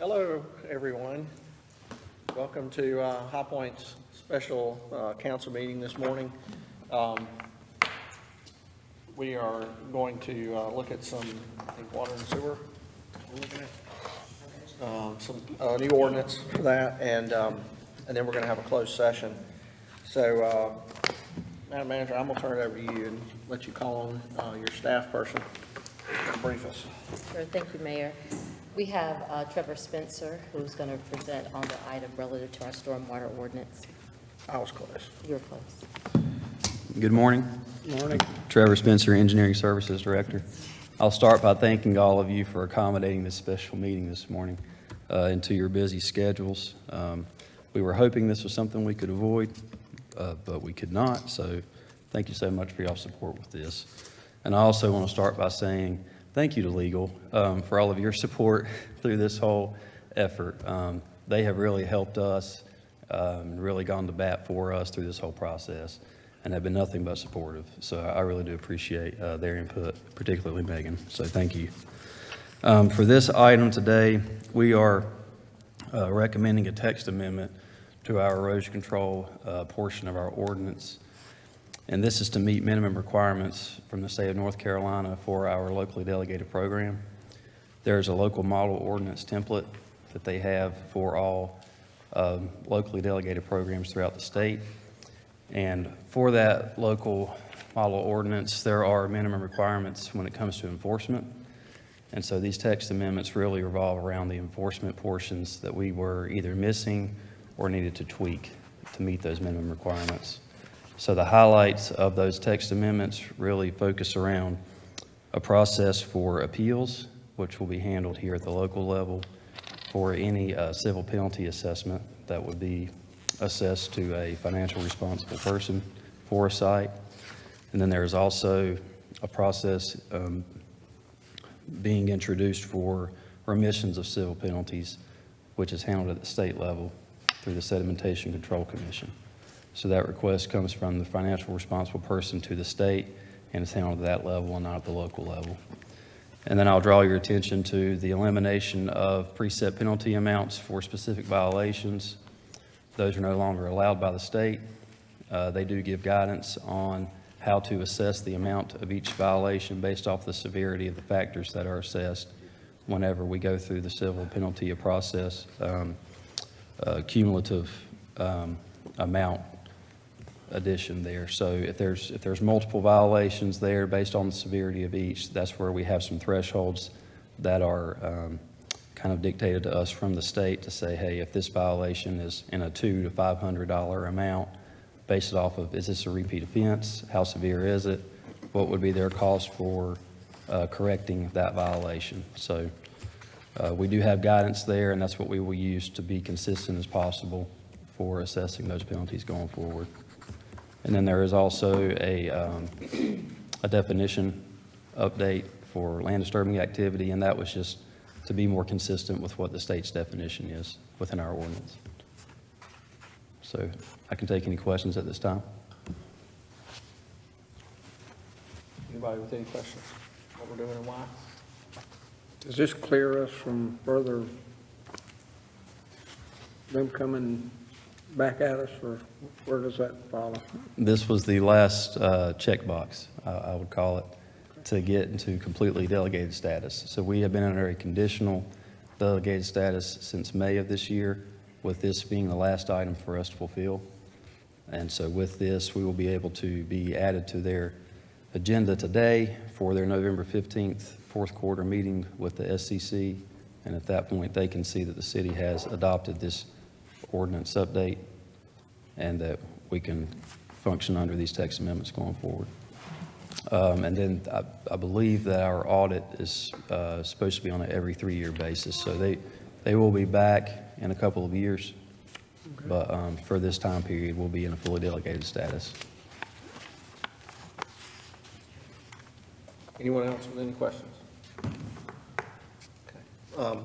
Hello, everyone. Welcome to High Point's special council meeting this morning. We are going to look at some, I think, water and sewer. We're looking at some new ordinance for that, and then we're going to have a closed session. So, Madam Manager, I'm going to turn it over to you and let you call on your staff person to brief us. Sure, thank you, Mayor. We have Trevor Spencer, who's going to present on the item relative to our stormwater ordinance. I was close. You're close. Good morning. Morning. Trevor Spencer, Engineering Services Director. I'll start by thanking all of you for accommodating this special meeting this morning into your busy schedules. We were hoping this was something we could avoid, but we could not, so thank you so much for y'all's support with this. And I also want to start by saying thank you to legal for all of your support through this whole effort. They have really helped us, really gone to bat for us through this whole process, and have been nothing but supportive. So I really do appreciate their input, particularly Megan. So thank you. For this item today, we are recommending a text amendment to our erosion control portion of our ordinance. And this is to meet minimum requirements from the state of North Carolina for our locally delegated program. There's a local model ordinance template that they have for all locally delegated programs throughout the state. And for that local model ordinance, there are minimum requirements when it comes to enforcement. And so these text amendments really revolve around the enforcement portions that we were either missing or needed to tweak to meet those minimum requirements. So the highlights of those text amendments really focus around a process for appeals, which will be handled here at the local level for any civil penalty assessment that would be assessed to a financial responsible person for a site. And then there's also a process being introduced for remissions of civil penalties, which is handled at the state level through the Sedimentation Control Commission. So that request comes from the financial responsible person to the state, and it's handled at that level and not at the local level. And then I'll draw your attention to the elimination of preset penalty amounts for specific violations. Those are no longer allowed by the state. They do give guidance on how to assess the amount of each violation based off the severity of the factors that are assessed whenever we go through the civil penalty process, cumulative amount addition there. So if there's multiple violations there based on the severity of each, that's where we have some thresholds that are kind of dictated to us from the state to say, hey, if this violation is in a $200 to $500 amount, based off of, is this a repeat offense? How severe is it? What would be their cost for correcting that violation? So we do have guidance there, and that's what we will use to be consistent as possible for assessing those penalties going forward. And then there is also a definition update for land disturbing activity, and that was just to be more consistent with what the state's definition is within our ordinance. So I can take any questions at this time. Anybody with any questions? What we're doing and why? Does this clear us from further them coming back at us, or where does that follow? This was the last checkbox, I would call it, to get into completely delegated status. So we have been under a conditional delegated status since May of this year, with this being the last item for us to fulfill. And so with this, we will be able to be added to their agenda today for their November 15th fourth quarter meeting with the SCC. And at that point, they can see that the city has adopted this ordinance update and that we can function under these text amendments going forward. And then I believe that our audit is supposed to be on an every 3-year basis. So they will be back in a couple of years, okay. But for this time period, we'll be in a fully delegated status. Anyone else with any questions? Okay.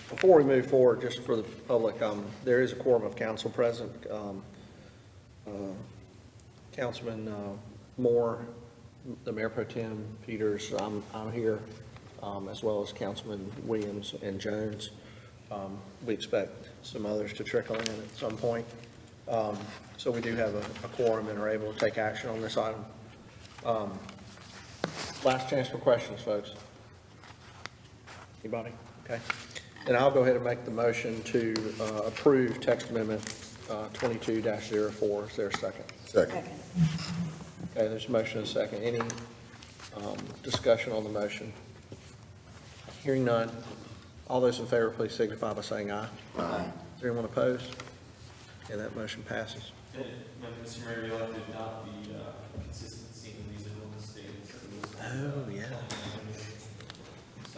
Before we move forward, just for the public, there is a quorum of council present. Councilman Moore, the Mayor Pro Tem Peters, I'm here, as well as Councilman Williams and Jones. we expect some others to trickle in at some point. So we do have a quorum and are able to take action on this item. Last chance for questions, folks. Anybody? Okay. And I'll go ahead and make the motion to approve text amendment 22-04. Is there a second? Second. Okay, there's a motion and a second. Any discussion on the motion? Hearing none. All those in favor, please signify by saying aye. Aye. Is there anyone opposed? Okay, that motion passes. Mr. Mayor, you'll have to adopt the consistency in reasonableness statements. Oh, yeah.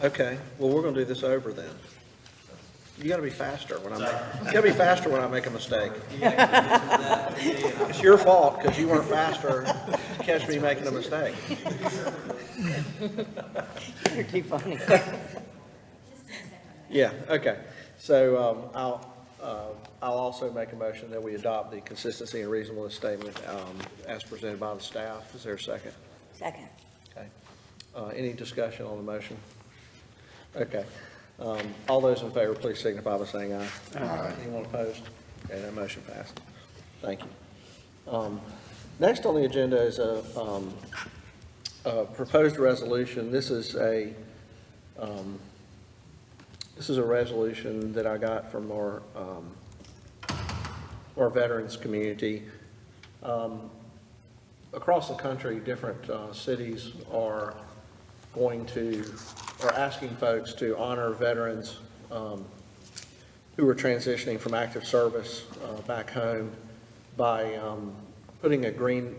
Okay, well, we're gonna do this over then. You gotta be faster when I make a mistake. It's your fault, because you weren't faster to catch me making a mistake. You're too funny. Yeah, okay. So I'll also make a motion that we adopt the consistency and reasonableness statement as presented by the staff. Is there a second? Second. Okay. Any discussion on the motion? Okay. All those in favor, please signify by saying aye. Aye. Anyone opposed? Okay, that motion passed. Thank you. Next on the agenda is a proposed resolution. This is a resolution that I got from our veterans community. Across the country, different cities are asking folks to honor veterans who are transitioning from active service back home by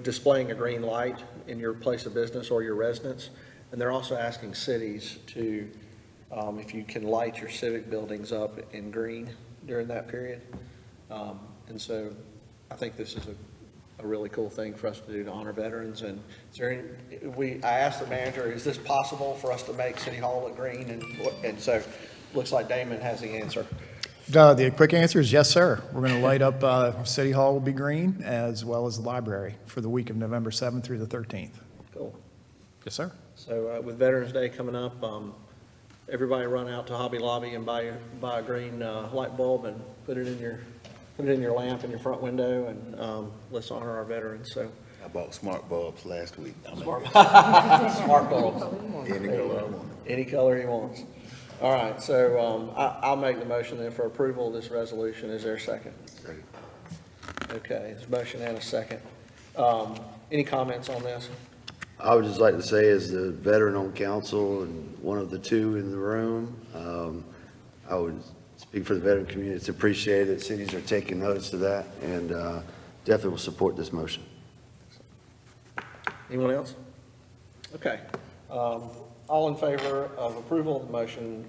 displaying a green light in your place of business or your residence. And they're also asking cities to, if you can light your civic buildings up in green during that period. And so I think this is a really cool thing for us to do to honor veterans. And I asked the manager, is this possible for us to make City Hall look green? And so looks like Damon has the answer. The quick answer is yes, sir. We're going to light up, City Hall will be green, as well as the library for the week of November 7th through the 13th. Cool. Yes, sir. So with Veterans Day coming up, everybody run out to Hobby Lobby and buy a green light bulb and put it in your lamp in your front window, and let's honor our veterans. So I bought smart bulbs last week. smart bulbs, Any color I want. any color he wants. All right, so I'll make the motion then for approval of this resolution. Is there a second? Second. Okay, there's a motion and a second. Any comments on this? I would just like to say, as the veteran on council and one of the two in the room, I would speak for the veteran community. It's appreciated. Cities are taking notice of that, and definitely will support this motion. Anyone else? Okay. All in favor of approval of the motion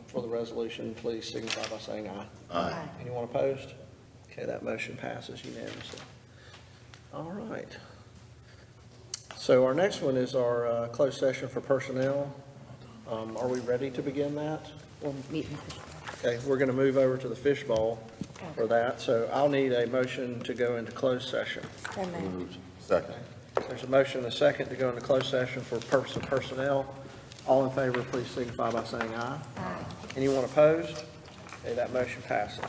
for the resolution, please signify by saying aye. Aye. Anyone opposed? Okay, that motion passes unanimously. All right. So our next one is our closed session for personnel. Are we ready to begin that? We'll meet in Okay, we're going to move over to the fishbowl for that. So I'll need a motion to go into closed session. So moved. Second. There's a motion and a second to go into closed session for purpose of personnel. All in favor, please signify by saying aye. Aye. Anyone opposed? Okay, that motion passes.